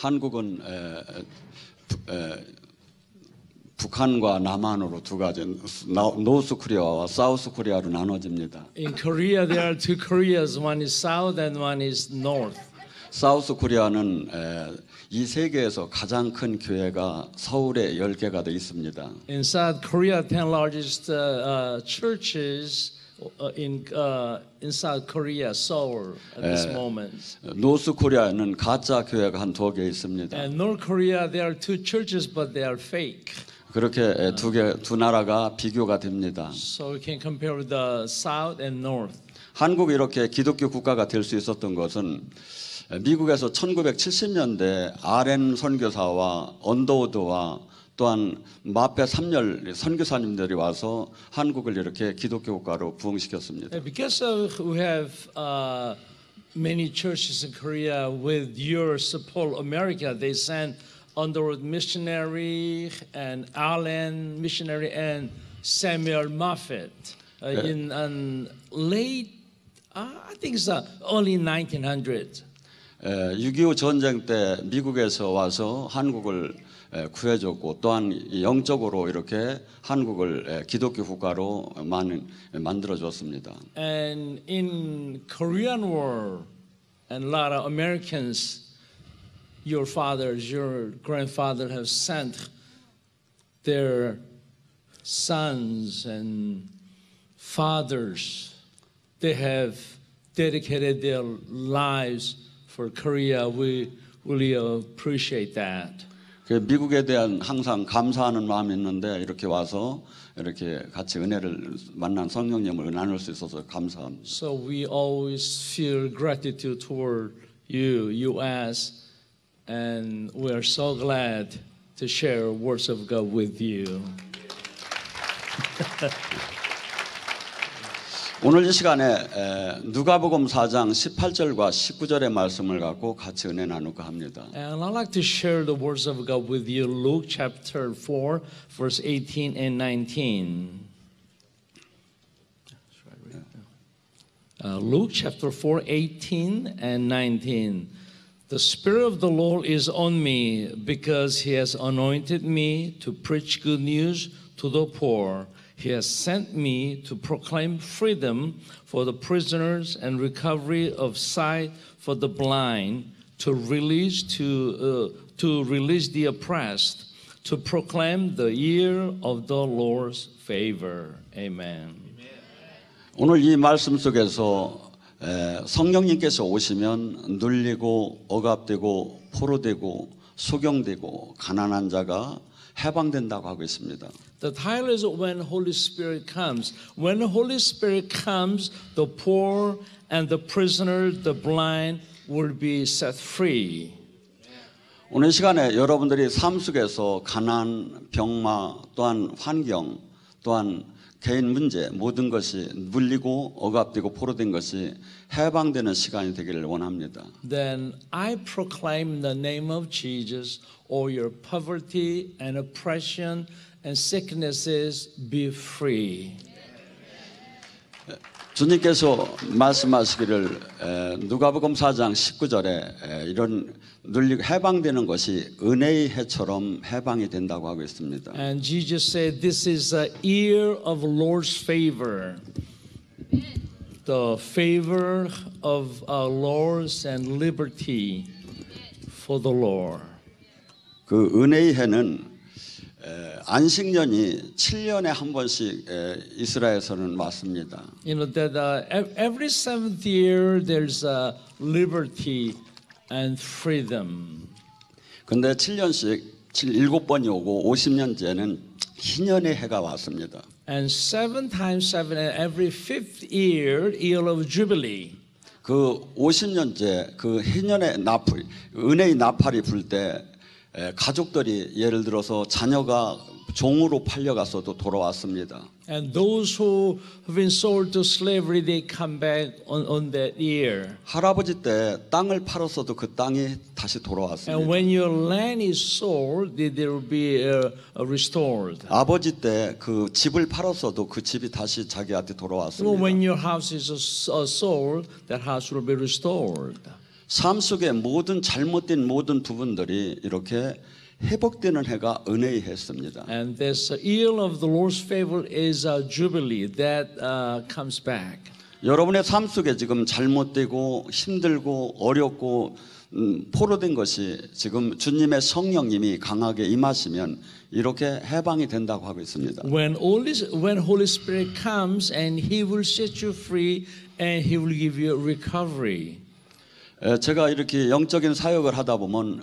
한국은 북한과 남한으로 두 가지 노스 코리아와 사우스 코리아로 나눠집니다. In Korea, there are two Koreas. One is south and one is north. 사우스 코리아는 이 세계에서 가장 큰 교회가 서울에 10개가 돼 있습니다. In South Korea, 10 largest churches in South Korea, Seoul, at this moment. 노스 코리아는 가짜 교회가 한 2개 있습니다. And North Korea, there are two churches, but they are fake. 그렇게 두 나라가 비교가 됩니다. So we can compare the South and North. 한국이 이렇게 기독교 국가가 될 수 있었던 것은 미국에서 1970년대 RN 선교사와 언더우드와 또한 마페 3열 선교사님들이 와서 한국을 이렇게 기독교 국가로 부흥시켰습니다. Because we have many churches in Korea with your support, America, they sent Underwood missionary and Allen missionary and Samuel Moffett in late, I think it's early 1900s. 6.25 전쟁 때 미국에서 와서 한국을 구해줬고 또한 영적으로 이렇게 한국을 기독교 국가로 만들어줬습니다. And in Korean War, and a lot of Americans, your fathers, your grandfather have sent their sons and fathers. They have dedicated their lives for Korea. We really appreciate that. 미국에 대한 항상 감사하는 마음이 있는데 이렇게 와서 이렇게 같이 은혜를 만난 성령님을 나눌 수 있어서 감사합니다. So we always feel gratitude toward you, U.S., and we are so glad to share words of God with you. 오늘 이 시간에 누가복음 4장 18절과 19절의 말씀을 갖고 같이 은혜 나눌까 합니다. And I'd like to share the words of God with you, Luke chapter 4, verse 18 and 19. Luke chapter 4, 18 and 19. The Spirit of the Lord is on me because He has anointed me to preach good news to the poor. He has sent me to proclaim freedom for the prisoners and recovery of sight for the blind, to release the oppressed, to proclaim the year of the Lord's favor. Amen. 오늘 이 말씀 속에서 성령님께서 오시면 눌리고 억압되고 포로되고 소경되고 가난한 자가 해방된다고 하고 있습니다. The title is When Holy Spirit Comes. When the Holy Spirit comes, the poor and the prisoner, the blind will be set free. 오늘 시간에 여러분들이 삶 속에서 가난, 병마, 또한 환경, 또한 개인 문제 모든 것이 물리고 억압되고 포로된 것이 해방되는 시간이 되기를 원합니다. Then I proclaim the name of Jesus, all your poverty and oppression and sicknesses be free. 주님께서 말씀하시기를 누가복음 4장 19절에 이런 눌리고 해방되는 것이 은혜의 해처럼 해방이 된다고 하고 있습니다. And Jesus said, "This is a year of Lord's favor." The favor of our Lord's and liberty for the Lord. 그 은혜의 해는 안식년이 7년에 한 번씩 이스라엘에서는 왔습니다. You know that every seventh year there's a liberty and freedom. 근데 7년씩 7번이 오고 50년째는 희년의 해가 왔습니다. And 7 times 7, and every fifth year, year of jubilee. 그 50년째 그 희년의 나팔, 은혜의 나팔이 불 때 가족들이 예를 들어서 자녀가 종으로 팔려갔어도 돌아왔습니다. And those who have been sold to slavery, they come back on that year. 할아버지 때 땅을 팔았어도 그 땅이 다시 돌아왔습니다. And when your land is sold, there will be restored. 아버지 때 그 집을 팔았어도 그 집이 다시 자기한테 So 돌아왔습니다. when your house is sold, that house will be restored. 삶 속의 모든 잘못된 모든 부분들이 이렇게 회복되는 해가 은혜의 해였습니다. And this year of the Lord's favor is a jubilee that comes back. 여러분의 삶 속에 지금 잘못되고 힘들고 어렵고 포로된 것이 지금 주님의 성령님이 강하게 임하시면 이렇게 해방이 된다고 하고 있습니다. When Holy Spirit comes and He will set you free and He will give you recovery. 제가 이렇게 영적인 사역을 하다 보면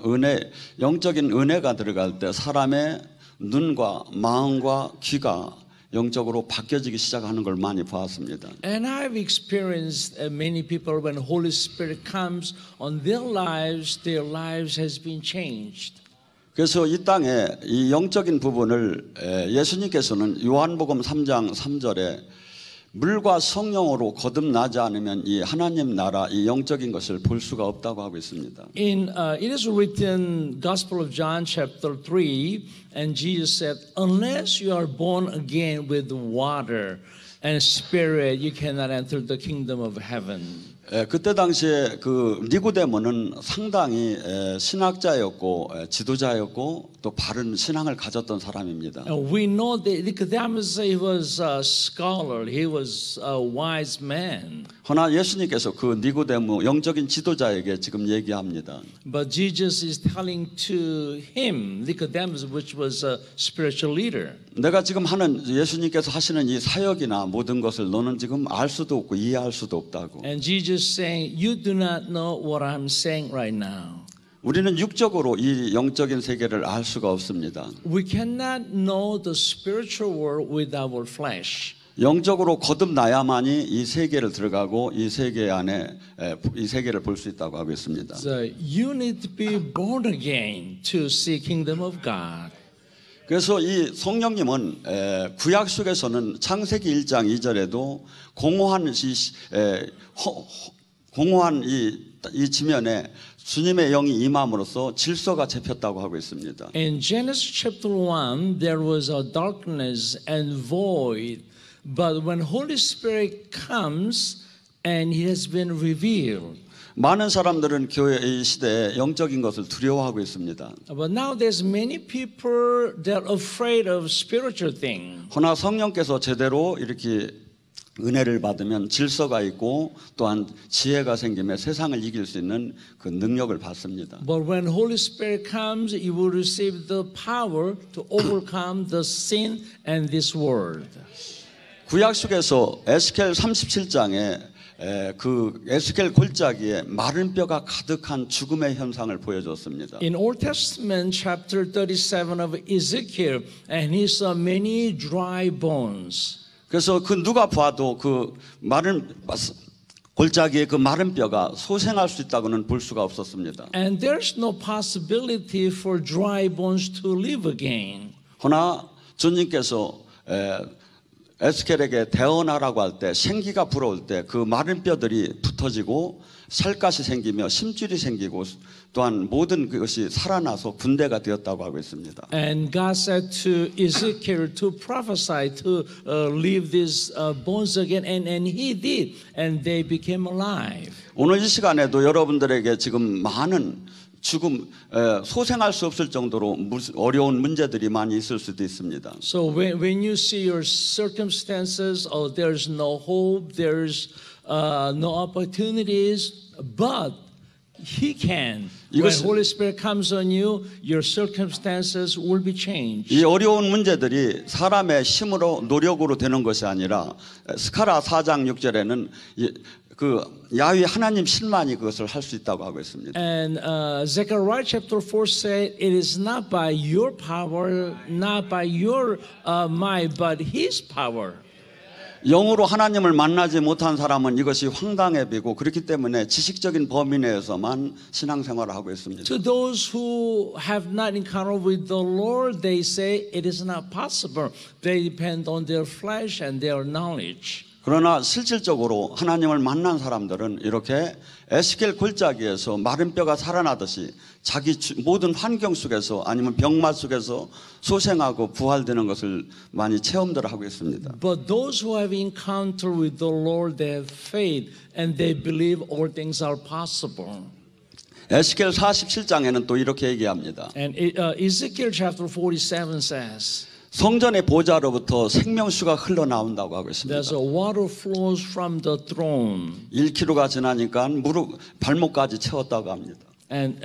영적인 은혜가 들어갈 때 사람의 눈과 마음과 귀가 영적으로 바뀌어지기 시작하는 걸 많이 보았습니다. And I've experienced many people when Holy Spirit comes on their lives has been changed. 그래서 이 땅에 이 영적인 부분을 예수님께서는 요한복음 3장 3절에 물과 성령으로 거듭나지 않으면 이 하나님 나라 이 영적인 것을 볼 수가 없다고 하고 있습니다. It is written, Gospel of John chapter 3, and Jesus said, unless you are born again with water and spirit, you cannot enter the kingdom of heaven. 그때 당시에 그 니고데모는 상당히 신학자였고 지도자였고 또 바른 신앙을 가졌던 사람입니다. We know that Nicodemus, he was a scholar, he was a wise man. 허나 예수님께서 그 니고데모 영적인 지도자에게 지금 얘기합니다. But Jesus is telling to him, Nicodemus, which was a spiritual leader. 내가 지금 하는 예수님께서 하시는 이 사역이나 모든 것을 너는 지금 알 수도 없고 이해할 수도 없다고. And Jesus saying, you do not know what I'm saying right now. 우리는 육적으로 이 영적인 세계를 알 수가 없습니다. We cannot know the spiritual world with our flesh. 영적으로 거듭나야만이 이 세계를 들어가고 이 세계 안에 이 세계를 볼 수 있다고 하고 있습니다. So you need to be born again to see kingdom of God. 그래서 이 성령님은 구약 속에서는 창세기 1장 2절에도 공허한 이 지면에 주님의 영이 임함으로써 질서가 잡혔다고 하고 있습니다. In Genesis chapter 1, there was a darkness and void, but when Holy Spirit comes and He has been revealed. 많은 사람들은 교회 이 시대에 영적인 것을 두려워하고 있습니다. But now there's many people that are afraid of spiritual things. 허나 성령께서 제대로 이렇게 은혜를 받으면 질서가 있고 또한 지혜가 생기며 세상을 이길 수 있는 그 능력을 받습니다. But when Holy Spirit comes, you will receive the power to overcome the sin and this world. 구약 속에서 에스겔 37장에 그 에스겔 골짜기에 마른 뼈가 가득한 죽음의 현상을 보여줬습니다. In Old Testament chapter 37 of Ezekiel, and he saw many dry bones. 그래서 그 누가 봐도 그 마른 골짜기에 그 마른 뼈가 소생할 수 있다고는 볼 수가 없었습니다. And there's no possibility for dry bones to live again. 허나 주님께서 에스겔에게 대언하라고 할 때 생기가 불어올 때 그 마른 뼈들이 붙어지고 살갗이 생기며 심줄이 생기고 또한 모든 것이 살아나서 군대가 되었다고 하고 있습니다. And God said to Ezekiel to prophesy to leave these bones again, and he did, and they became alive. 오늘 이 시간에도 여러분들에게 지금 많은 죽음, 소생할 수 없을 정도로 어려운 문제들이 많이 있을 수도 있습니다. So when you see your circumstances, oh, there's no hope, there's no opportunities, but He can. When Holy Spirit comes on you, your circumstances will be changed. 이 어려운 문제들이 사람의 힘으로 노력으로 되는 것이 아니라 스가랴 4장 6절에는 그 야훼 하나님 신만이 그것을 할 수 있다고 하고 있습니다. And Zechariah chapter 4 said, it is not by your power, not by your might, but His power. 영으로 하나님을 만나지 못한 사람은 이것이 황당해 비고 그렇기 때문에 지식적인 범위 내에서만 신앙생활을 하고 있습니다. To those who have not encountered with the Lord, they say it is not possible. They depend on their flesh and their knowledge. 그러나 실질적으로 하나님을 만난 사람들은 이렇게 에스겔 골짜기에서 마른 뼈가 살아나듯이 자기 모든 환경 속에서 아니면 병맛 속에서 소생하고 부활되는 것을 많이 체험들 하고 있습니다. But those who have encountered with the Lord, they have faith and they believe all things are possible. 에스겔 47장에는 또 이렇게 얘기합니다. And Ezekiel chapter 47 says, 성전의 보좌로부터 생명수가 흘러나온다고 하고 있습니다. there's a water flows from the throne. 1km가 지나니까 무릎 발목까지 채웠다고 합니다. And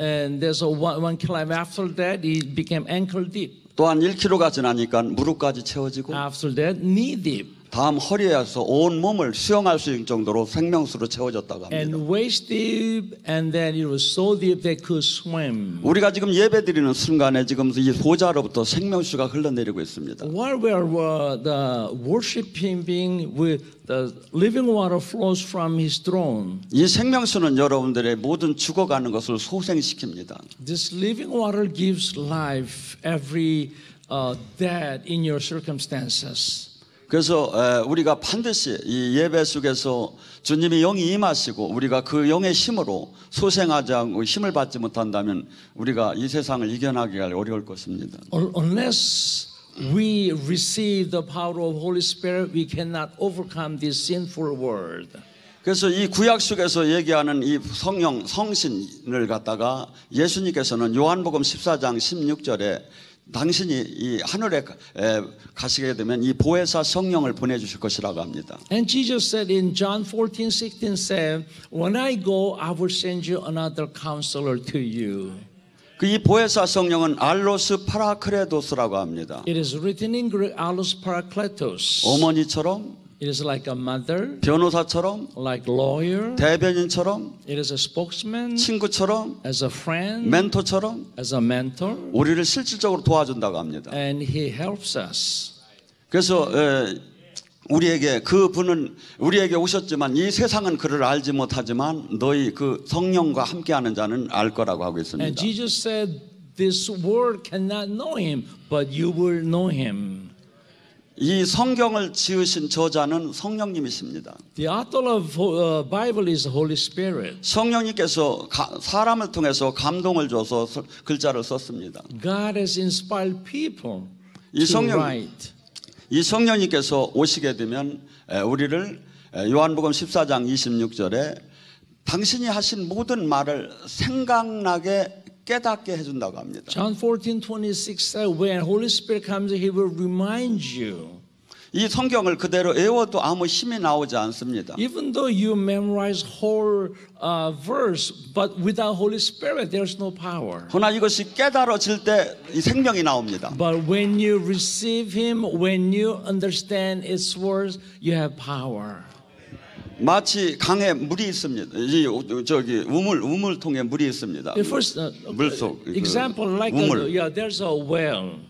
there's a one climb after that, it became ankle deep. 또한 1km가 지나니까 무릎까지 채워지고 After that, knee deep. 다음 허리에서 온 몸을 수영할 수 있을 정도로 생명수로 채워졌다고 합니다. And waist deep, and then it was so deep they could swim. 우리가 지금 예배드리는 순간에 지금 이 보좌로부터 생명수가 흘러내리고 있습니다. While we are the worshiping with the living water flows from His throne. 이 생명수는 여러분들의 모든 죽어가는 것을 소생시킵니다. This living water gives life every death in your circumstances. 그래서 우리가 반드시 이 예배 속에서 주님이 영이 임하시고 우리가 그 영의 힘으로 소생하지 않고 힘을 받지 못한다면 우리가 이 세상을 이겨나기가 어려울 것입니다. Unless we receive the power of Holy Spirit, we cannot overcome this sinful world. 그래서 이 구약 속에서 얘기하는 이 성령, 성신을 갖다가 예수님께서는 요한복음 14장 16절에 당신이 이 하늘에 가시게 되면 이 보혜사 성령을 보내주실 것이라고 합니다. And Jesus said in John 14:16, said, "When I go, I will send you another counselor to you." 그 이 보혜사 성령은 알로스 파라크레도스라고 합니다. It is written in Greek, Allos Parakletos. 어머니처럼, It is like a mother, 변호사처럼, like lawyer. 대변인처럼, It is a spokesman, 친구처럼, as a friend, 멘토처럼 as a mentor, 우리를 실질적으로 도와준다고 합니다. and He helps us. 그래서 우리에게 그 분은 우리에게 오셨지만 이 세상은 그를 알지 못하지만 너희 그 성령과 함께하는 자는 알 거라고 하고 있습니다. And Jesus said, "This world cannot know Him, but you will know Him." 이 성경을 지으신 저자는 성령님이십니다. The author of Bible is the Holy Spirit. 성령님께서 사람을 통해서 감동을 줘서 글자를 썼습니다. God has inspired people 이 to 성령 write. 이 성령님께서 오시게 되면 우리를 요한복음 14장 26절에 당신이 하신 모든 말을 생각나게 깨닫게 해준다고 합니다. John 14:26 says, when Holy Spirit comes, He will remind you. 이 성경을 그대로 외워도 아무 힘이 나오지 않습니다. Even though you memorize whole verse, but without Holy Spirit, there's no power. 그러나 이것이 깨달아질 때 이 생명이 나옵니다. But when you receive Him, when you understand its words, you have power. 마치 강에 물이 있습니다. 이 저기 우물통에 물이 있습니다. First, 물속 example like 우물. there's a well.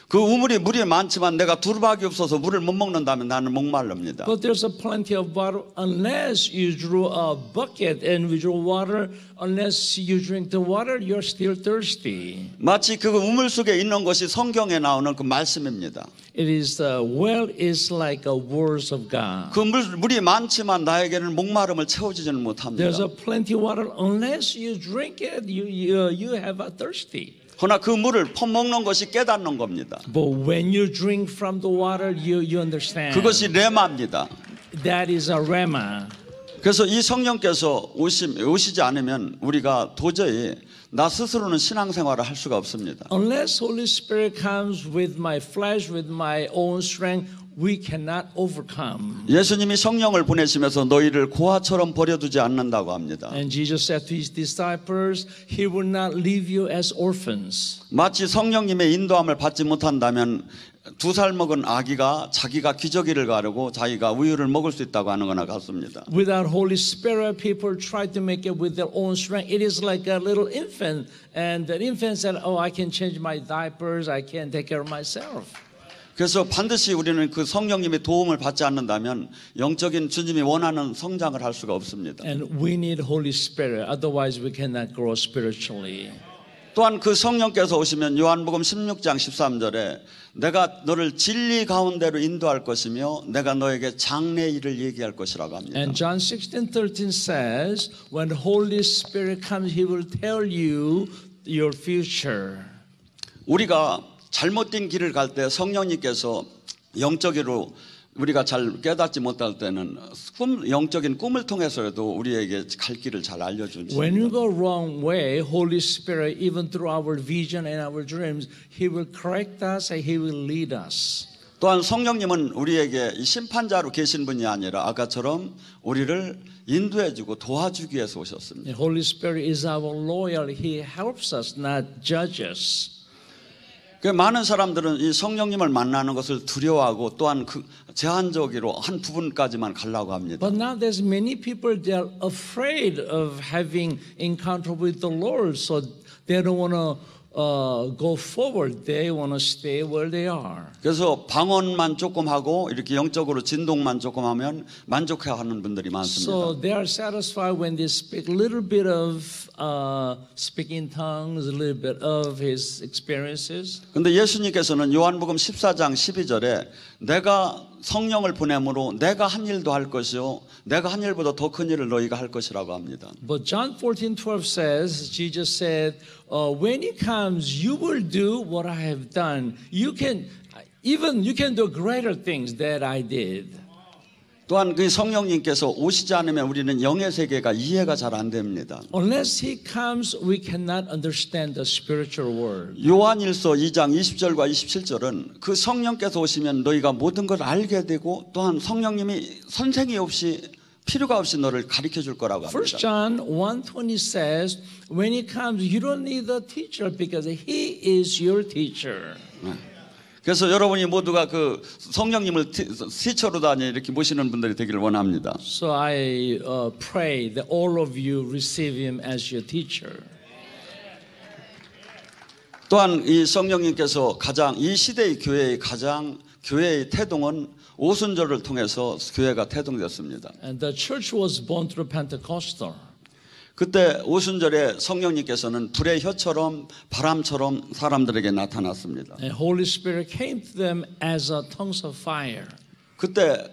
그 우물이 물이 많지만 내가 두루박이 없어서 물을 못 먹는다면 나는 목마릅니다. But there's a plenty of water unless you drew a bucket and we draw water. Unless you drink the water, you're still thirsty. 마치 그 우물 속에 있는 것이 성경에 나오는 그 말씀입니다. It is the well is like a words of God. 그 물이 많지만 나에게는 목마름을 채워주지는 못합니다. There's a plenty of water unless you drink it, you have a thirsty. 그러나 그 물을 퍼먹는 것이 깨닫는 겁니다. But when you drink from the water, you understand. 그것이 레마입니다. That is a rhema. 그래서 이 성령께서 오시지 않으면 우리가 도저히 나 스스로는 신앙생활을 할 수가 없습니다. Unless Holy Spirit comes with my flesh, with my own strength, we cannot overcome. 예수님이 성령을 보내시면서 너희를 고아처럼 버려두지 않는다고 합니다. And Jesus said to His disciples, He will not leave you as orphans. 마치 성령님의 인도함을 받지 못한다면 2살 먹은 아기가 자기가 기저귀를 가르고 자기가 우유를 먹을 수 있다고 하는 거나 같습니다. Without Holy Spirit, people try to make it with their own strength. It is like a little infant, and the infant said, "Oh, I can change my diapers. I can take care of myself." 그래서 반드시 우리는 그 성령님의 도움을 받지 않는다면 영적인 주님이 원하는 성장을 할 수가 없습니다. And we need Holy Spirit. Otherwise, we cannot grow spiritually. 또한 그 성령께서 오시면 요한복음 16장 13절에 내가 너를 진리 가운데로 인도할 것이며 내가 너에게 장래 일을 얘기할 것이라고 합니다. And John 16:13 says, when the Holy Spirit comes, He will tell you your future. 우리가 잘못된 길을 갈 때 성령님께서 영적으로 우리가 잘 깨닫지 못할 때는 영적인 꿈을 통해서라도 우리에게 갈 길을 잘 알려주십니다. When we go wrong way, Holy Spirit, even through our vision and our dreams, He will correct us and He will lead us. 또한 성령님은 우리에게 이 심판자로 계신 분이 아니라 아까처럼 우리를 인도해주고 도와주기 위해서 오셨습니다. The Holy Spirit is our lawyer. He helps us, not judge us. 많은 사람들은 이 성령님을 만나는 것을 두려워하고 또한 그 제한적으로 한 부분까지만 가려고 합니다. But now there's many people they are afraid of having encounter with the Lord, so they don't want to go forward. They want to stay where they are. 그래서 방언만 조금 하고 이렇게 영적으로 진동만 조금 하면 만족해하는 분들이 많습니다. So they are satisfied when they speak a little bit of speaking tongues, a little bit of his experiences. 근데 예수님께서는 요한복음 14장 12절에 내가 성령을 보내므로 내가 한 일도 할 것이요 내가 한 일보다 더 큰 일을 너희가 할 것이라고 합니다. But John 14:12 says, Jesus said, when he comes, you will do what I have done. You can do greater things that I did. 또한 그 성령님께서 오시지 않으면 우리는 영의 세계가 이해가 잘 안 됩니다. Unless he comes, we cannot understand the spiritual world. 요한일서 2장 20절과 27절은 그 성령께서 오시면 너희가 모든 걸 알게 되고 또한 성령님이 선생이 없이 필요가 없이 너를 가르쳐 줄 거라고 1 합니다. John 1:20 says, when he comes, you don't need a teacher because he is your teacher. 그래서 여러분이 모두가 그 성령님을 티처로 다니 이렇게 모시는 분들이 되기를 원합니다. So I pray that all of you receive him as your teacher. 또한 이 성령님께서 가장 이 시대의 교회의 태동은 오순절을 통해서 교회가 태동됐습니다. And the church was born through Pentecostal. 그때 오순절에 성령님께서는 불의 혀처럼 바람처럼 사람들에게 나타났습니다. And Holy Spirit came to them as a tongues of fire. 그때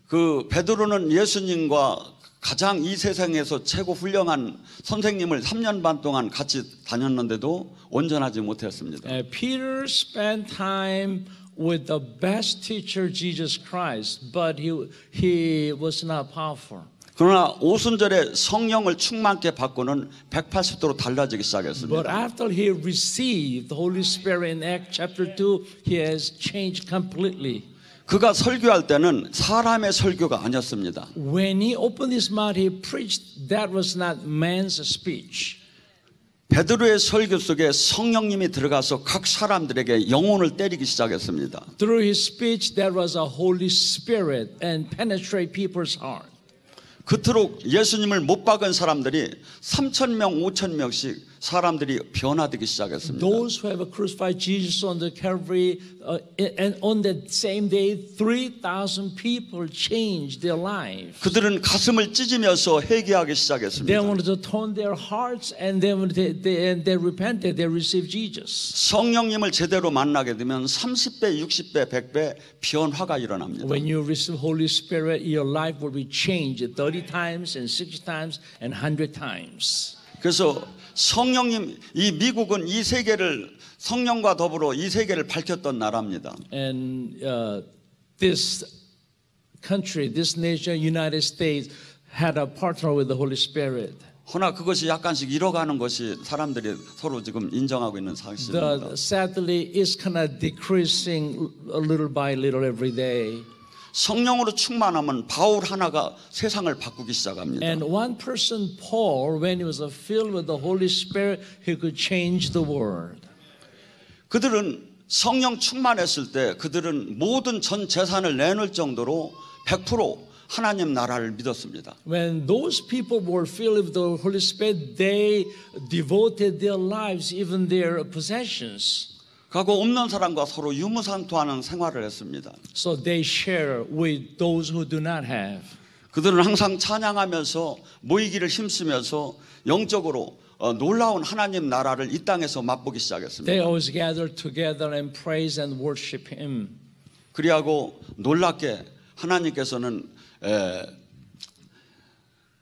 그 베드로는 예수님과 가장 이 세상에서 최고 훌륭한 선생님을 3년 반 동안 같이 다녔는데도 온전하지 못했습니다. Peter spent time with the best teacher, Jesus Christ, but he was not powerful. 그러나 오순절에 성령을 충만케 받고는 180도로 달라지기 But 시작했습니다. after he received the Holy Spirit in Acts chapter 2, he has changed completely. 그가 설교할 때는 사람의 설교가 아니었습니다. When he opened his mouth, he preached. That was not man's speech. 베드로의 설교 속에 성령님이 들어가서 각 사람들에게 영혼을 때리기 시작했습니다. Through his speech, there was a Holy Spirit and penetrate people's heart. 그토록 예수님을 못 박은 사람들이 3,000명, 5,000명씩 사람들이 변화되기 시작했습니다. Those who have crucified Jesus on the Calvary, and on that same day, 3,000 people changed their lives. 그들은 가슴을 찢으면서 회개하기 They 시작했습니다. wanted to turn their hearts, and then they repented. They received Jesus. 성령님을 제대로 만나게 되면 30배, 60배, 100배 변화가 일어납니다. When you receive Holy Spirit, your life will be changed 30 times and 60 times and 100 times. 그래서 성령님, 이 미국은 이 세계를 성령과 더불어 이 세계를 밝혔던 나라입니다. And this country, this nation, United States, had a partner with the Holy Spirit. 허나 그것이 약간씩 잃어가는 것이 사람들이 서로 지금 인정하고 있는 사실입니다. Sadly, it's kind of decreasing little by little every day. 성령으로 충만하면 바울 하나가 세상을 바꾸기 시작합니다. And one person, Paul, when he was filled with the Holy Spirit, he could change the world. 그들은 성령 충만했을 때 그들은 모든 전 재산을 내놓을 정도로 100% 하나님 나라를 믿었습니다. When those people were filled with the Holy Spirit, they devoted their lives, even their possessions. 가고 없는 사람과 서로 유무상통하는 생활을 했습니다. So they share with those who do not have. 그들은 항상 찬양하면서 모이기를 힘쓰면서 영적으로 놀라운 하나님 나라를 이 땅에서 맛보기 시작했습니다. They always gather together and praise and worship Him. 그리하고 놀랍게 하나님께서는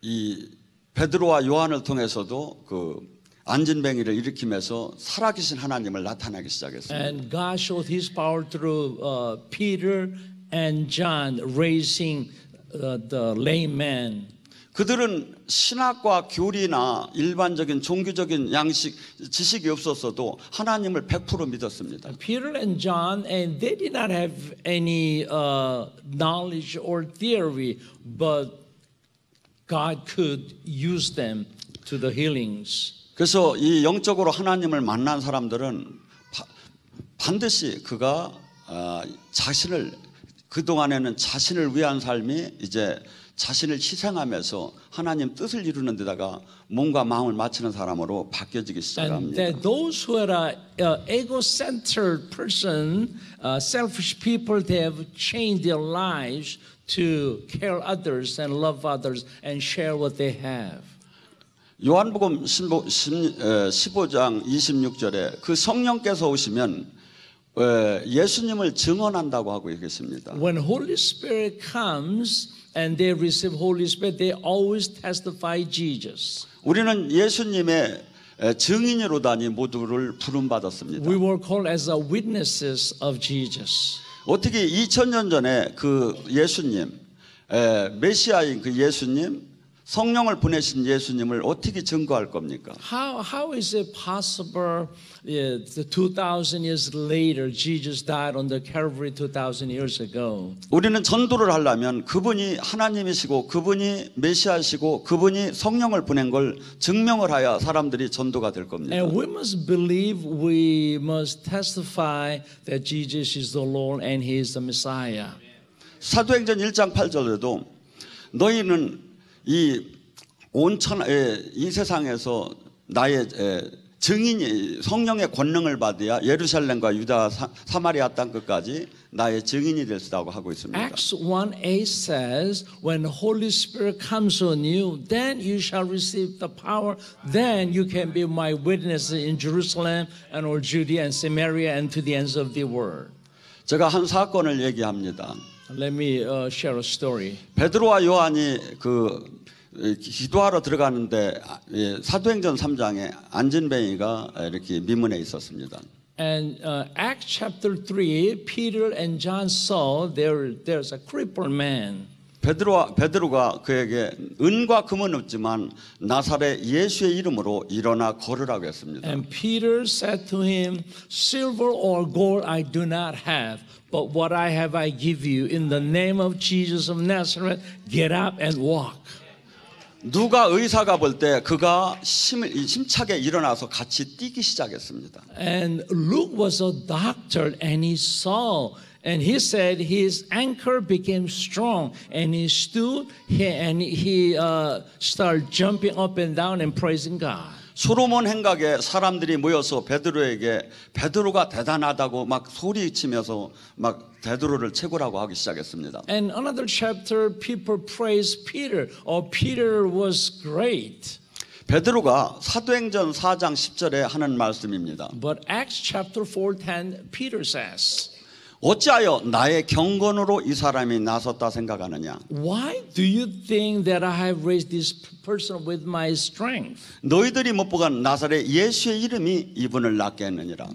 이 베드로와 요한을 통해서도 그 안진뱅이를 일으키면서 살아계신 하나님을 나타나기 시작했습니다. And God showed His power through Peter and John raising the lame man. 그들은 신학과 교리나 일반적인 종교적인 양식, 지식이 없었어도 하나님을 100% 믿었습니다. Peter and John, and they did not have any knowledge or theory, but God could use them to the healings. 그래서 이 영적으로 하나님을 만난 사람들은 반드시 그가 자신을 그동안에는 자신을 위한 삶이 이제 자신을 희생하면서 하나님 뜻을 이루는 데다가 몸과 마음을 맞추는 사람으로 바뀌어지기 And 시작합니다. that those who are a ego-centered person, selfish people, they have changed their lives to care others and love others and share what they have. 요한복음 15장 26절에 그 성령께서 오시면 예수님을 증언한다고 하고 계십니다. When Holy Spirit comes and they receive Holy Spirit, they always testify Jesus. 우리는 예수님의 증인으로다니 모두를 부름받았습니다. We were called as witnesses of Jesus. 어떻게 2000년 전에 그 예수님, 메시아인 그 예수님, 성령을 보내신 예수님을 어떻게 증거할 겁니까? How is it possible 2,000 years later Jesus died on the Calvary 2,000 years ago? 우리는 전도를 하려면 그분이 하나님이시고 그분이 메시아시고 그분이 성령을 보낸 걸 증명을 하여 사람들이 전도가 될 겁니다. And we must believe, we must testify that Jesus is the Lord and He is the Messiah. 사도행전 1장 8절에도 너희는 이 세상에서 나의 증인이 성령의 권능을 받아야 예루살렘과 유다 사마리아 땅 끝까지 나의 증인이 될 수 있다고 하고 있습니다. Acts 1:8 says, when the Holy Spirit comes on you, then you shall receive the power. Then you can be my witnesses in Jerusalem and all Judea and Samaria and to the ends of the world. 제가 한 사건을 얘기합니다. Let me share a story. 베드로와 요한이 기도하러 들어가는데 사도행전 3장에 안진뱅이가 이렇게 미문에 있었습니다. And Acts chapter 3, Peter and John saw there's a crippled man. 베드로가 그에게 은과 금은 없지만 나사렛 예수의 이름으로 일어나 걸으라고 했습니다. And Peter said to him, silver or gold I do not have, but what I have I give you. In the name of Jesus of Nazareth, get up and walk. 누가 의사가 볼 때 그가 힘차게 일어나서 같이 뛰기 시작했습니다. And Luke was a doctor and he saw and he said his ankle became strong and he stood and he started jumping up and down and praising God. 솔로몬 행각에 사람들이 모여서 베드로가 대단하다고 막 소리치면서 막 베드로를 최고라고 하기 시작했습니다. And another chapter people praise Peter. Peter was great. 베드로가 사도행전 4장 10절에 하는 말씀입니다. But Acts chapter 4:10 Peter says, 어찌하여 나의 경건으로 이 사람이 나섰다 생각하느냐? why do you think that I have raised this person with my strength? 너희들이 못 보간 나사렛 예수의 이름이 이분을 낫게 했느니라.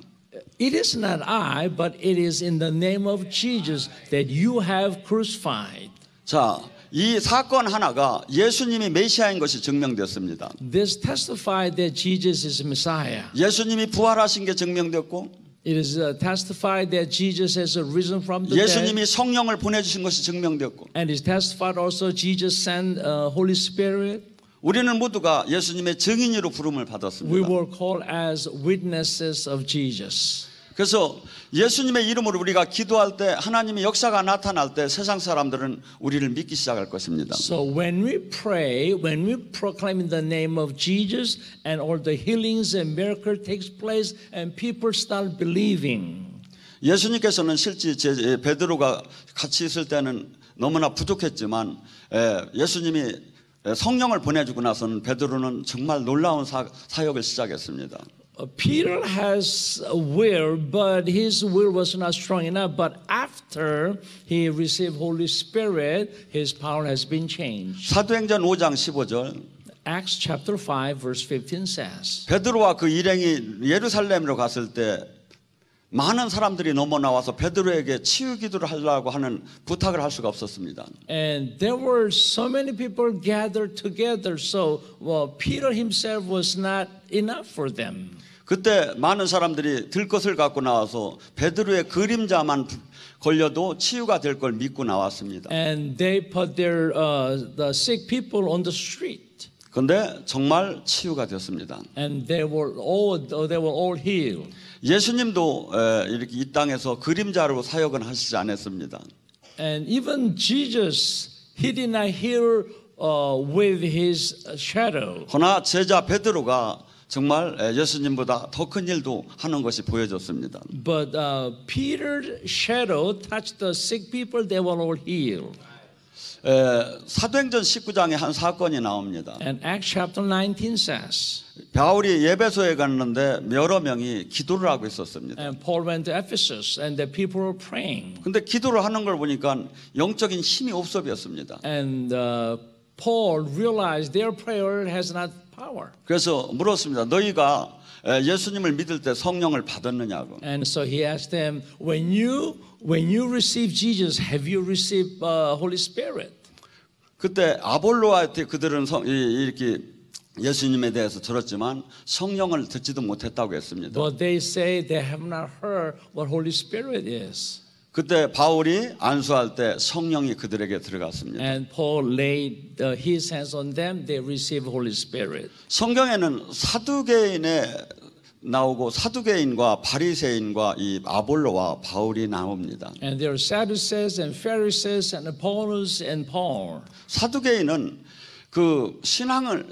It is not I, but it is in the name of Jesus that you have crucified. 자, 이 사건 하나가 예수님이 메시아인 것이 증명됐습니다. This testified that Jesus is Messiah. 예수님이 부활하신 게 증명됐고 It is testified that Jesus has risen from the dead. 예수님이 성령을 보내주신 것이 증명됐고 And it is testified also Jesus sent Holy Spirit. 우리는 모두가 예수님의 증인으로 부름을 We 받았습니다. were called as witnesses of Jesus. 그래서 예수님의 이름으로 우리가 기도할 때 하나님의 역사가 나타날 때 세상 사람들은 우리를 믿기 시작할 것입니다. So when we pray, when we proclaim in the name of Jesus and all the healings and miracles takes place and people start believing. 예수님께서는 실제 베드로가 같이 있을 때는 너무나 부족했지만 예수님이 성령을 보내주고 나서는 베드로는 정말 놀라운 사역을 시작했습니다. Peter has a will, but his will was not strong enough. But after he received Holy Spirit, his power has been changed. 사도행전 5장 15절 Acts chapter 5 verse 15 says, 베드로와 그 일행이 예루살렘으로 갔을 때 많은 사람들이 넘어 나와서 베드로에게 치유 기도를 하려고 하는 부탁을 할 수가 없었습니다. And there were so many people gathered together, so Peter himself was not enough for them. 그때 많은 사람들이 들 것을 갖고 나와서 베드로의 그림자만 걸려도 치유가 될 걸 믿고 나왔습니다. And they put the sick people on the street, 그런데 정말 치유가 됐습니다. and they were all healed. 예수님도 이렇게 이 땅에서 그림자로 사역은 하시지 않았습니다. And even Jesus, he did not heal with his shadow. 그러나 제자 베드로가 정말 예수님보다 더 큰 일도 하는 것이 보여졌습니다. But Peter's shadow touched the sick people; they were all healed. 사도행전 19장에 한 사건이 나옵니다. And Acts chapter 19 says, 바울이 예배소에 갔는데 여러 명이 기도를 하고 있었습니다. and Paul went to Ephesus, and the people were praying. 근데 기도를 하는 걸 보니까 영적인 힘이 없어 보였습니다. And Paul realized their prayer has not power. 그래서 물었습니다. 너희가 예수님을 믿을 때 성령을 받았느냐고. And so he asked them, when you receive Jesus, have you received Holy Spirit? 그때 아볼로한테 그들은 이렇게 예수님에 대해서 들었지만 성령을 듣지도 못했다고 했습니다. But they say they have not heard what Holy Spirit is. 그때 바울이 안수할 때 성령이 그들에게 들어갔습니다. And Paul laid his hands on them, they received Holy Spirit. 성경에는 사두개인에 나오고 사두개인과 바리새인과 이 아볼로와 바울이 나옵니다. And there are Sadducees and Pharisees and Apollos and Paul. 사두개인은 그 신앙을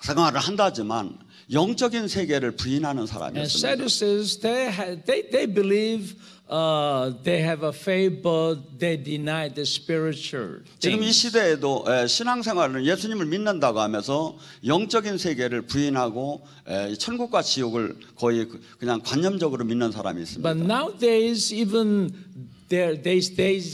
생활을 한다지만 영적인 세계를 부인하는 And 사람이었습니다. Sadducees, they believe they have a faith, but they deny the spiritual 지금 이 things. 시대에도 신앙생활을 예수님을 믿는다고 하면서 영적인 세계를 부인하고 천국과 지옥을 거의 그냥 관념적으로 믿는 사람이 있습니다. But nowadays, even they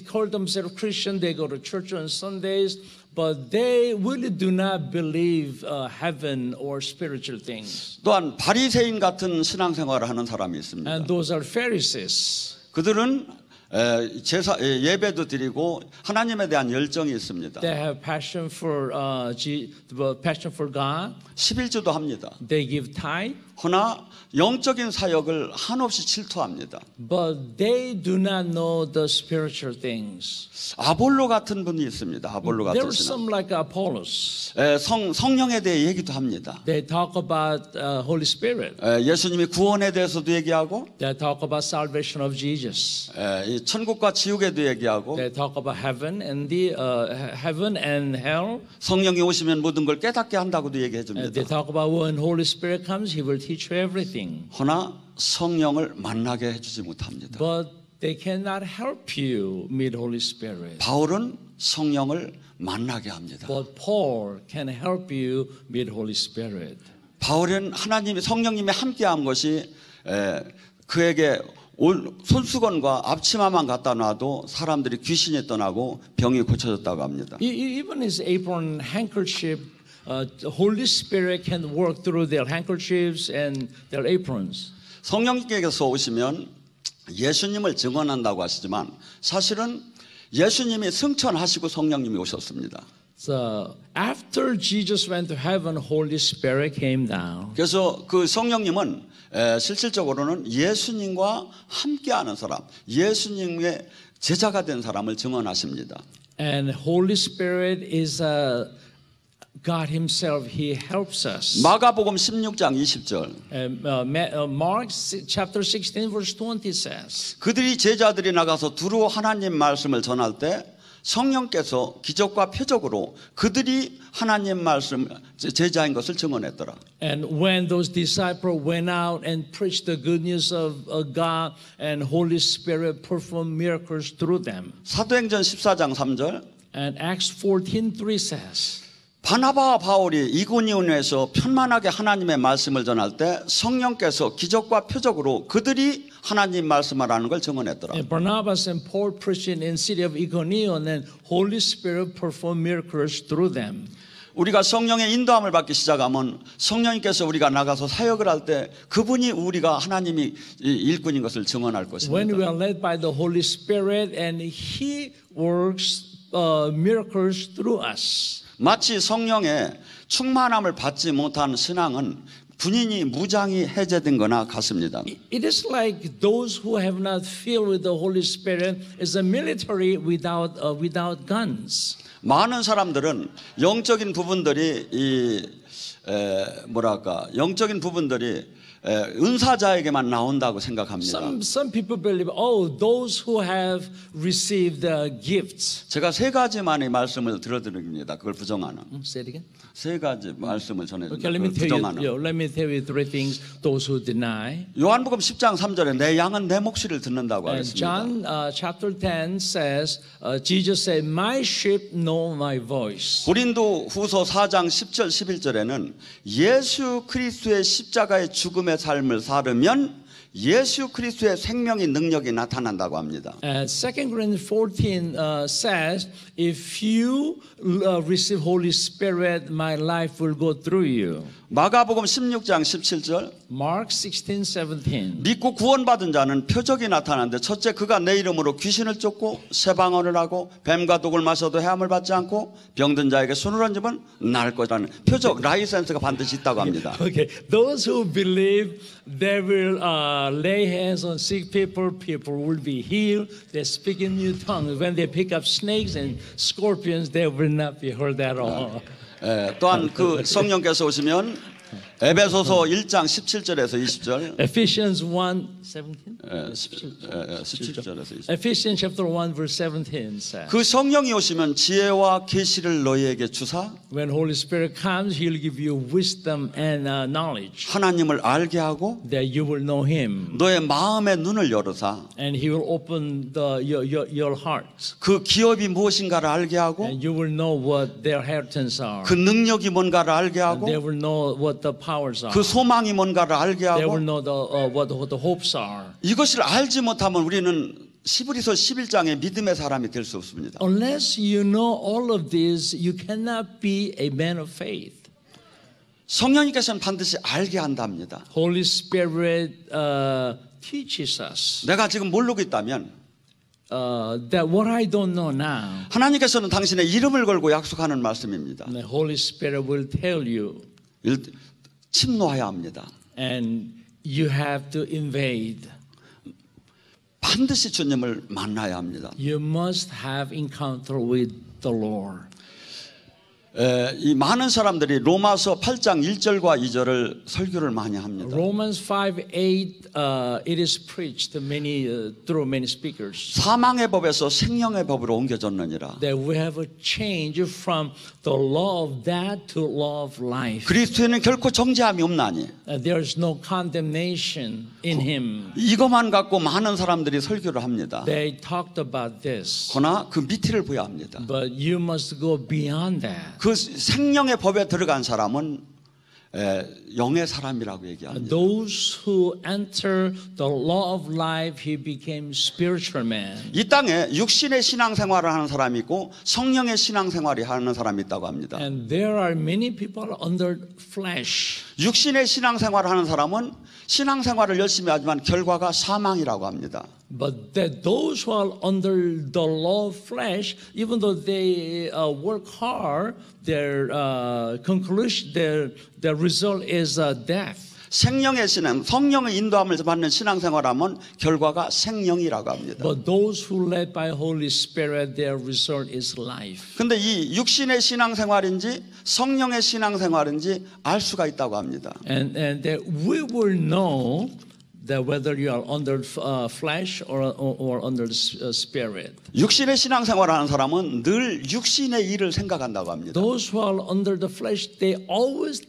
call themselves Christian. They go to church on Sundays, but they really do not believe heaven or spiritual things. 또한 바리새인 같은 신앙생활을 하는 사람이 있습니다. And those are Pharisees. 그들은 제사 예배도 드리고 하나님에 대한 열정이 있습니다. They have passion for God. 11주도 합니다. They give tithe, 허나 영적인 사역을 한없이 질투합니다. but they do not know the spiritual things. 아볼로 같은 분이 있습니다. 아볼로 There 같은 are 신앙. some like Apollos. 성령에 대해 얘기도 합니다. They talk about Holy Spirit. 예수님이 구원에 대해서도 얘기하고 They talk about salvation of Jesus. 이 천국과 지옥에도 얘기하고 They talk about heaven and hell. 성령이 오시면 모든 걸 깨닫게 한다고도 얘기해 They 줍니다. talk about when Holy Spirit comes, He will teach you everything. 허나 성령을 만나게 해주지 못합니다. But they cannot help you meet Holy Spirit. 바울은 성령을 만나게 합니다. But Paul can help you meet Holy Spirit. 바울은 성령님이 함께한 것이 그에게 손수건과 앞치마만 갖다 놔도 사람들이 귀신이 떠나고 병이 고쳐졌다고 합니다. Even his apron, handkerchief, Holy Spirit can work through their handkerchiefs and their aprons. 성령님께서 오시면 예수님을 증언한다고 하시지만 사실은 예수님이 승천하시고 성령님이 오셨습니다. So after Jesus went to heaven, Holy Spirit came down. 그래서 그 성령님은 실질적으로는 예수님과 함께하는 사람, 예수님의 제자가 된 사람을 증언하십니다. And Holy Spirit is God Himself. He helps us. 마가복음 16장 20절. Mark chapter 16 verse 20 says, 그들이 제자들이 나가서 두루 하나님 말씀을 전할 때 성령께서 기적과 표적으로 그들이 하나님 말씀 제자인 것을 증언했더라. And when those disciples went out and preached the good news of God, and Holy Spirit performed miracles through them. 사도행전 14장 3절. And Acts 14:3 says, 바나바와 바울이 이고니온에서 편만하게 하나님의 말씀을 전할 때 성령께서 기적과 표적으로 그들이 하나님 말씀을 하는 걸 증언했더라. And Barnabas and Paul preached in city of Iconium, and Holy Spirit performed miracles through them. 우리가 성령의 인도함을 받기 시작하면 성령님께서 우리가 나가서 사역을 할 때 그분이 우리가 하나님이 일꾼인 것을 증언할 When 것입니다. we are led by the Holy Spirit and He works miracles through us. 마치 성령의 충만함을 받지 못한 신앙은 군인이 무장이 해제된 거나 같습니다. It is like those who have not filled with the Holy Spirit is a military without guns. 많은 사람들은 영적인 부분들이 영적인 부분들이 은사자에게만 나온다고 생각합니다. Some people believe, oh, those who have received gifts. 제가 세 가지만의 말씀을 들어드립니다. 그걸 부정하는 Say it again. 세 가지 말씀을 전해드립니다. Okay, 그걸 부정하는. let me tell you three things. Those who deny. 요한복음 10장 3절에 내 양은 내 목소리를 듣는다고 And 하겠습니다. John chapter 10 says, Jesus said, "My sheep know my voice." 고린도 후서 4장 10절 11절에는 예수 그리스도의 십자가의 죽음의 삶을 살으면 예수 그리스도의 생명의 능력이 나타난다고 합니다. 2 Corinthians 14 says, if you receive Holy Spirit, my life will go through you. 마가복음 16장 17절 Mark 16:17. 믿고 구원받은 자는 표적이 나타나는데 첫째 그가 내 이름으로 귀신을 쫓고 새방언을 하고 뱀과 독을 마셔도 해함을 받지 않고 병든 자에게 손을 얹으면 나을 것이라는 표적 라이센스가 반드시 있다고 합니다. Okay, those who believe they will lay hands on sick people, people will be healed. They speak in new tongues. When they pick up snakes and scorpions, they will not be hurt at all. 또한 그 성령께서 오시면 에베소서 1장 17절에서 20절 Ephesians 1:17. 17절에서 20절 Ephesians chapter 1 verse 17 says, 그 성령이 오시면 지혜와 계시를 너희에게 주사 when Holy Spirit comes, He'll give you wisdom and knowledge, 하나님을 알게 하고 that you will know Him, 너의 마음의 눈을 열어사 and He will open your heart, 그 기업이 무엇인가를 알게 하고 and you will know what their inheritance are. 그 능력이 뭔가를 알게 And they 하고 will know what the powers are. 그 소망이 뭔가를 알게 They will 하고 know what the hopes are. 이것을 알지 못하면 우리는 히브리서 11장의 믿음의 사람이 될 수 없습니다. Unless you know all of this, you cannot be a man of faith. 성령님께서는 반드시 알게 한답니다. Holy Spirit teaches us 내가 지금 모르고 있다면 that what I don't know now, 하나님께서는 당신의 이름을 걸고 약속하는 말씀입니다. the Holy Spirit will tell you, 침노해야 합니다. and you have to invade. 반드시 주님을 만나야 합니다. You must have encounter with the Lord. 이 많은 사람들이 로마서 8장 1절과 2절을 설교를 많이 합니다. Romans 5:8, it is preached through many speakers. 사망의 법에서 생명의 법으로 옮겨졌느니라. That we have a change from the law of death to law of life. 그리스도에는 결코 정죄함이 없나니. There is no condemnation in Him. 이것만 갖고 많은 사람들이 설교를 합니다. They talked about this, 그러나 그 밑을 보야 합니다. but you must go beyond that. 그 생명의 법에 들어간 사람은 영의 사람이라고 얘기합니다. Those who enter the law of life, he became spiritual man. 이 땅에 육신의 신앙생활을 하는 사람이 있고 성령의 신앙생활을 하는 사람이 있다고 합니다. And there are many people under flesh. 육신의 신앙생활을 하는 사람은 신앙생활을 열심히 하지만 결과가 사망이라고 합니다. But that those who are under the law of flesh, even though they work hard, their conclusion, their result is death. 생명의 신앙, 성령의 인도함을 받는 신앙생활하면 결과가 생명이라고 합니다. But those who led by Holy Spirit, their result is life. 근데 이 육신의 신앙생활인지 성령의 신앙생활인지 알 수가 있다고 합니다. And that we will know that whether you are under flesh or under the spirit. 육신의 신앙생활을 하는 사람은 늘 육신의 일을 생각한다고 합니다. Those who are under the flesh, they always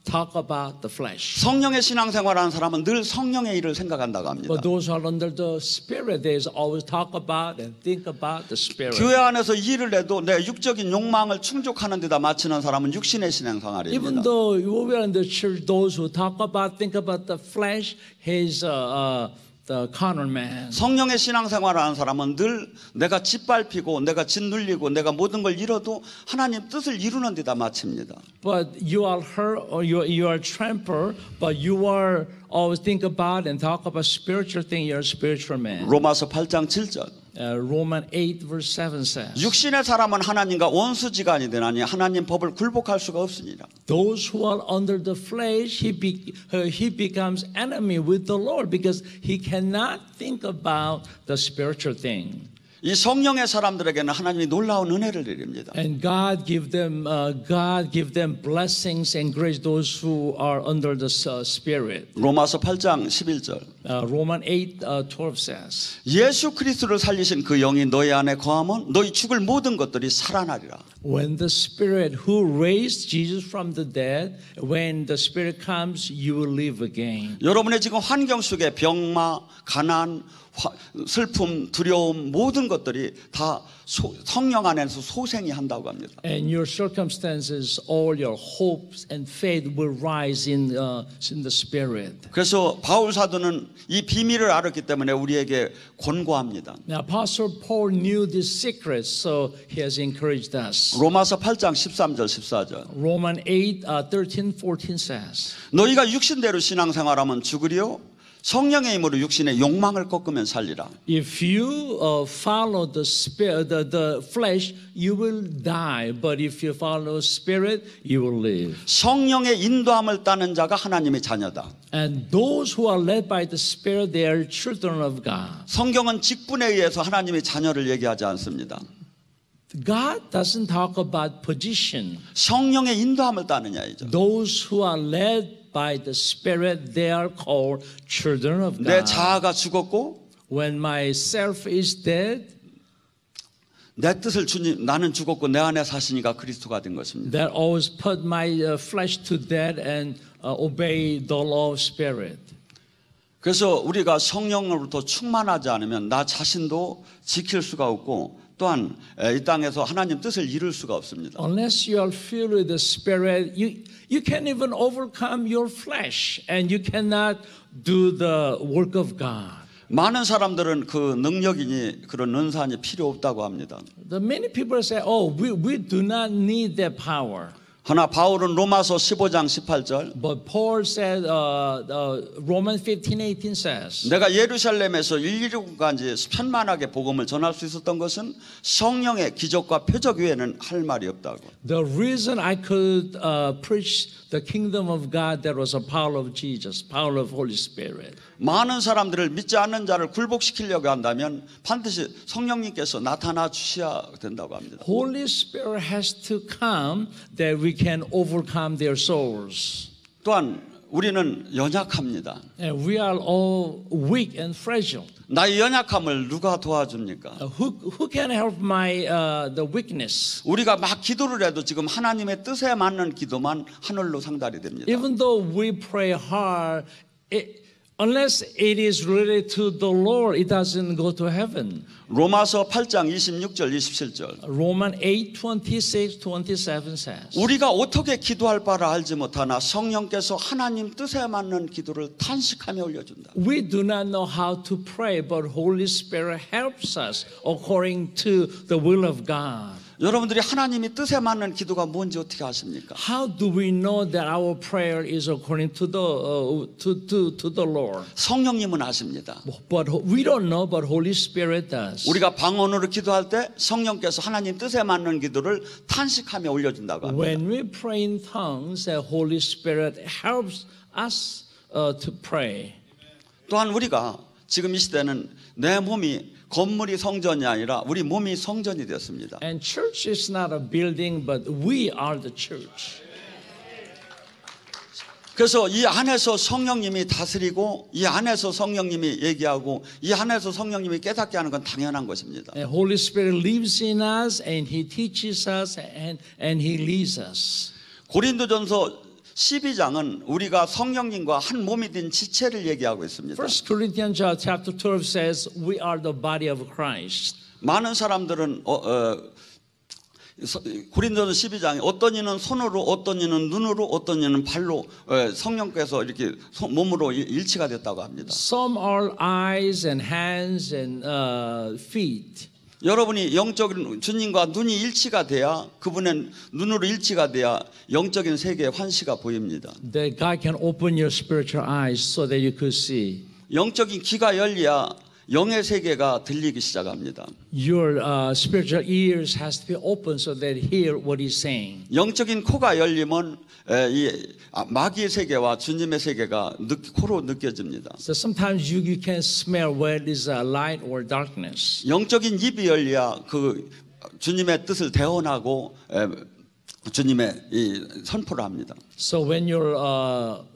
talk about the flesh. 성령의 신앙생활을 하는 사람은 늘 성령의 일을 생각한다고 합니다. But those who are under the spirit, they always talk about and think about the spirit. 교회 안에서 일을 해도 내 육적인 욕망을 충족하는 데다 맞추는 사람은 육신의 신앙생활입니다. Even though we are in the church, those who think about the flesh, his the carnal man. 성령의 신앙생활을 하는 사람은 늘 내가 짓밟히고 내가 짓눌리고 내가 모든 걸 잃어도 하나님 뜻을 이루는 데다 마칩니다. But you are hurt or you are trampled, but you are always think about and talk about spiritual thing. You're a spiritual man. 로마서 8장 7절. Romans 8 verse 7 says, 육신의 사람은 하나님과 원수지간이 되나니 하나님 법을 굴복할 수가 없으니라. those who are under the flesh, he becomes enemy with the Lord because he cannot think about the spiritual thing. 이 성령의 사람들에게는 하나님이 놀라운 은혜를 드립니다. And God give them blessings and grace. Those who are under the Spirit. 로마서 8장 11절. Romans 8:12 says, 예수 그리스도를 살리신 그 영이 너희 안에 거하면 너희 죽을 모든 것들이 살아나리라. when the Spirit who raised Jesus from the dead, when the Spirit comes, you will live again. 여러분의 지금 환경 속에 병마, 가난, 슬픔, 두려움 모든 것들이 다 성령 안에서 소생이 한다고 합니다. And your circumstances, all your hopes and faith will rise in the Spirit. 그래서 바울 사도는 이 비밀을 알았기 때문에 우리에게 권고합니다. Now, Apostle Paul knew this secret, so he has encouraged us. 로마서 8장 13절 14절. Romans 8:13-14 says, 너희가 육신대로 신앙생활하면 죽으리요 성령의 힘으로 육신의 욕망을 꺾으면 살리라. if you follow the spirit, the flesh, you will die. But if you follow spirit, you will live. 성령의 인도함을 따는 자가 하나님의 자녀다. And those who are led by the Spirit, they are children of God. 성경은 직분에 의해서 하나님의 자녀를 얘기하지 않습니다. God doesn't talk about position. 성령의 인도함을 따는 자이죠. Those who are led by the Spirit, they are called children of 내 God. 자아가 죽었고 When my self is dead, 내 뜻을 주님 나는 죽었고 내 안에 사시니까 그리스도가 된 것입니다. that always put my flesh to death and obey the law of Spirit. 그래서 우리가 성령으로부터 충만하지 않으면 나 자신도 지킬 수가 없고 또한 이 땅에서 하나님 뜻을 이룰 수가 없습니다. Unless you are filled with the Spirit, you can't even overcome your flesh, and you cannot do the work of God. 많은 사람들은 그 능력이니 그런 은사니 필요 없다고 합니다. The many people say, "Oh, we do not need that power." 하나 바울은 로마서 15장 18절 But Paul said, Romans 15:18 says, 내가 예루살렘에서 일일국까지 편만하게 복음을 전할 수 있었던 것은 성령의 기적과 표적 외에는 할 말이 없다고. the reason I could preach the kingdom of God, that was the power of Jesus, power of Holy Spirit. 많은 사람들을 믿지 않는 자를 굴복시키려고 한다면 반드시 성령님께서 나타나 주셔야 된다고 합니다. Holy Spirit has to come that we can overcome their souls. 또한 우리는 연약합니다. And we are all weak and fragile. 나의 연약함을 누가 도와줍니까? Who can help my the weakness? 우리가 막 기도를 해도 지금 하나님의 뜻에 맞는 기도만 하늘로 상달이 됩니다. Even though we pray hard, unless it is related to the Lord, it doesn't go to heaven. 로마서 8장 26절 27절 Romans 8:26-27 says, 우리가 어떻게 기도할 바를 알지 못하나 성령께서 하나님 뜻에 맞는 기도를 탄식하며 올려준다. we do not know how to pray, but Holy Spirit helps us according to the will of God. 여러분들이 하나님이 뜻에 맞는 기도가 뭔지 어떻게 아십니까? How do we know that our prayer is according to the Lord? 성령님은 아십니다. But we don't know, but Holy Spirit does. 우리가 방언으로 기도할 때 성령께서 하나님 뜻에 맞는 기도를 탄식하며 올려준다고 합니다. When we pray in tongues, the Holy Spirit helps us to pray. 또한 우리가 지금 이 시대는 내 몸이 건물이 성전이 아니라 우리 몸이 성전이 되었습니다. And church is not a building, but we are the church. 그래서 이 안에서 성령님이 다스리고 이 안에서 성령님이 얘기하고 이 안에서 성령님이 깨닫게 하는 건 당연한 것입니다. The Holy Spirit lives in us, and He teaches us, and He leads us. 고린도전서 12장은 우리가 성령님과 한 몸이 된 지체를 얘기하고 있습니다. 1 Corinthians chapter 12 says we are the body of Christ. 많은 사람들은 고린도서 12장에 어떤 이는 손으로, 어떤 이는 눈으로, 어떤 이는 발로 성령께서 이렇게 몸으로 일치가 됐다고 합니다. Some are eyes and hands and feet. 여러분이 영적인 주님과 눈이 일치가 돼야, 그분의 눈으로 일치가 돼야 영적인 세계의 환시가 보입니다. That God can open your spiritual eyes so that you could see. 영적인 귀가 열려야 영의 세계가 들리기 시작합니다. Your spiritual ears has to be open so that hear what He's saying. 영적인 코가 열리면 이 마귀의 세계와 주님의 세계가 코로 느껴집니다. So sometimes you can smell where is light or darkness. 영적인 입이 열려야 그 주님의 뜻을 대언하고 주님의 이 선포를 합니다. So when your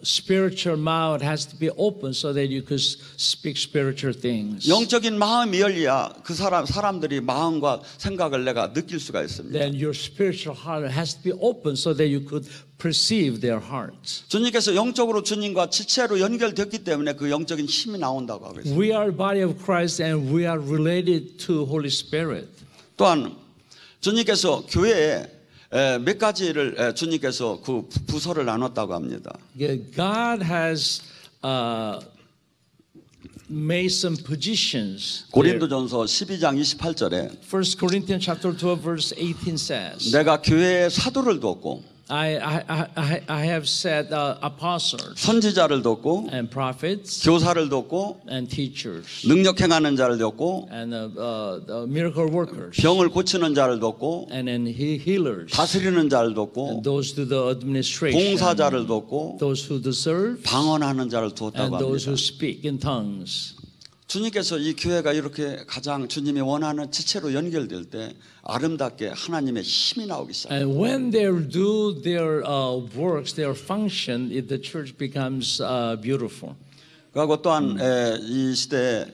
spiritual mouth has to be open so that you could speak spiritual things. 영적인 마음이 열려야 그 사람들이 마음과 생각을 내가 느낄 수가 있습니다. Then your spiritual heart has to be open so that you could perceive their hearts. 주님께서 영적으로 주님과 지체로 연결됐기 때문에 그 영적인 힘이 나온다고 하고 있습니다. We are body of Christ and we are related to Holy Spirit. 또한 주님께서 교회에 몇 가지를 주님께서 그 부서를 나눴다고 합니다. God has made some positions. 고린도전서 12장 28절에 1 Corinthians chapter 12 verse 18 says, 내가 교회에 사도를 뒀고 I have set apostles 선지자를 뒀고 and prophets 교사를 뒀고 and teachers 능력 행하는 자를 뒀고 and miracle workers 병을 고치는 자를 뒀고 and then healers 다스리는 자를 and 뒀고 those do the administration, 봉사자를 뒀고 those who serve 방언하는 자를 and 두었다고 those 합니다. who speak in tongues. 주님께서 이 교회가 이렇게 가장 주님이 원하는 지체로 연결될 때 아름답게 하나님의 힘이 나오기 시작합니다. And when they do their works, their function, the church becomes beautiful. 그리고 또한 이 시대에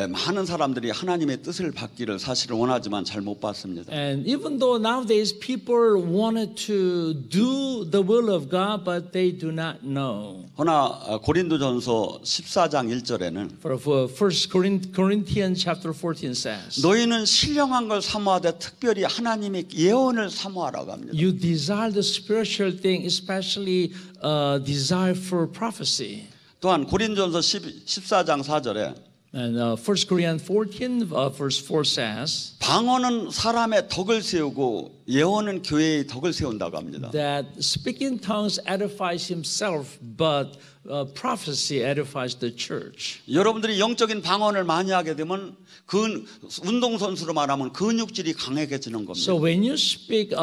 많은 사람들이 하나님의 뜻을 받기를 사실은 원하지만 잘 못 받습니다. And even though nowadays people wanted to do the will of God, but they do not know. 그러나 고린도전서 14장 1절에는 For 1 Corinthians chapter 14 says, 너희는 신령한 걸 사모하되 특별히 하나님의 예언을 사모하라고 합니다. you desire the spiritual thing, especially desire for prophecy. 또한 고린도전서 14장 4절에 And 1 Corinthians 14 verse 4 says 방언은 사람의 덕을 세우고 예언은 교회의 덕을 세운다고 합니다. that speaking tongues edifies himself, but prophecy edifies the church. 여러분들이 영적인 방언을 많이 하게 되면 그 운동선수로 말하면 근육질이 강해져지는 겁니다. So when you speak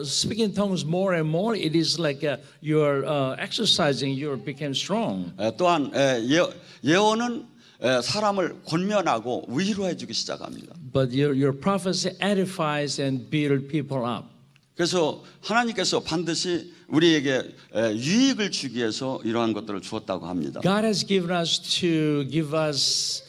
speaking tongues more and more, it is like you're exercising, you become strong. 또한 예언은 사람을 권면하고 위로해 주기 시작합니다. But your prophecy edifies and builds people up. 그래서 하나님께서 반드시 우리에게 유익을 주기 위해서 이러한 것들을 주었다고 합니다. God has given us to give us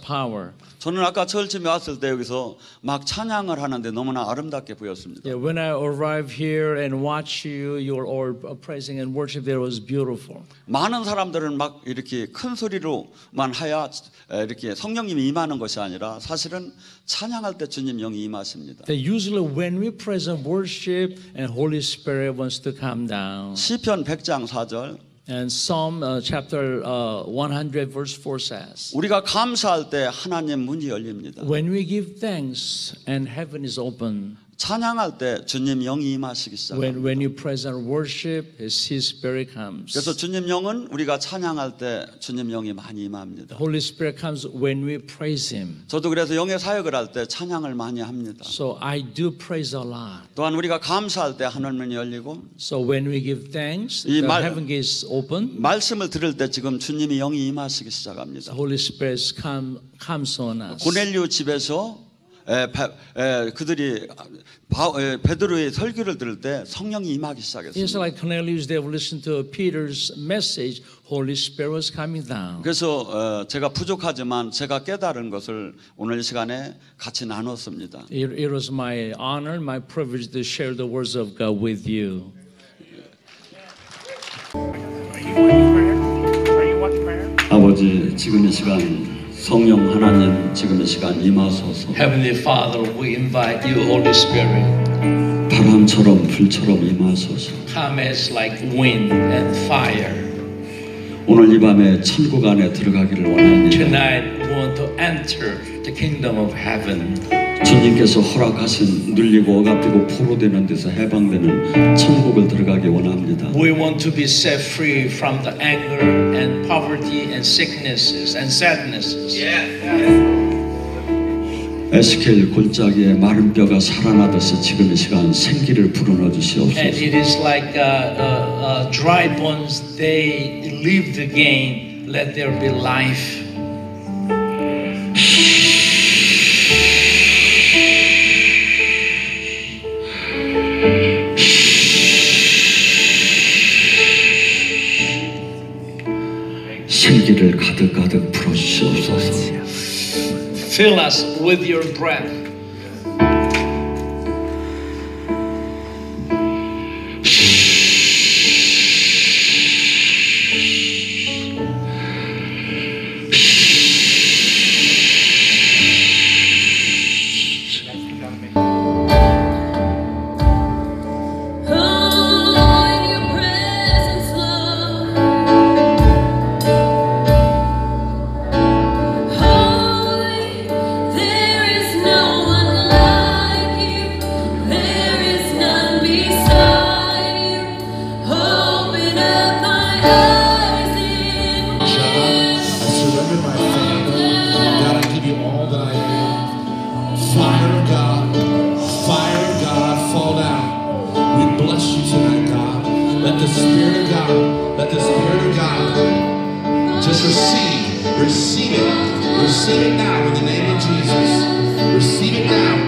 power. 저는 아까 처음에 왔을 때 여기서 막 찬양을 하는데 너무나 아름답게 보였습니다. Yeah, when I arrived here and watched you were all praising and worship. It was beautiful. 많은 사람들은 막 이렇게 큰 소리로만 하야 이렇게 성령님이 임하는 것이 아니라 사실은 찬양할 때 주님 영이 임하십니다. That usually when we praise and worship, and Holy Spirit wants to come down. 시편 100장 4절 And Psalm chapter 100 verse 4 says, 우리가 감사할 때 하나님 문이 열립니다. when we give thanks and heaven is open. 찬양할 때 주님 영이 임하시기 시작합니다. When you praise and worship, His Spirit comes. 그래서 주님 영은 우리가 찬양할 때 주님 영이 많이 임합니다. Holy Spirit comes when we praise Him. 저도 그래서 영의 사역을 할 때 찬양을 많이 합니다. So I do praise a lot. 또한 우리가 감사할 때 하늘문이 열리고 So when we give thanks, 이 the 말- heaven gates open. 말씀을 들을 때 지금 주님이 영이 임하시기 시작합니다. Holy Spirit comes on us. 고넬료 집에서 그들이 베드로의 설교를 들을 때 성령이 임하기 It's 시작했습니다. like Cornelius, they listened to Peter's message. Holy Spirit was coming down. 그래서 제가 부족하지만 제가 깨달은 것을 오늘 이 시간에 같이 나눴습니다. It was my honor, my privilege to share the words of God with you. Are you watching prayer? 아버지, 지금 이 시간 성령 하나님 지금 이 시간 임하소서. Heavenly Father, we invite you, Holy Spirit. 바람처럼 불처럼 임하소서. Come as like wind and fire. 오늘 이 밤에 천국 안에 들어가기를 원합니다. Tonight we want to enter the kingdom of heaven. 주님께서 허락하신 눌리고 억압되고 포로되는 데서 해방되는 천국을 들어가기 원합니다. We want to be set free from the anger and poverty and sicknesses and sadnesses. 에스겔 골짜기에 마른 뼈가 살아나듯이 지금 이 시간 생기를 불어넣어 주시옵소서. And it is like dry bones, they lived again. Let there be life. 생기를 가득가득 불어주시옵소서. Fill us with your breath. Just receive it now in the name of Jesus. Receive it now.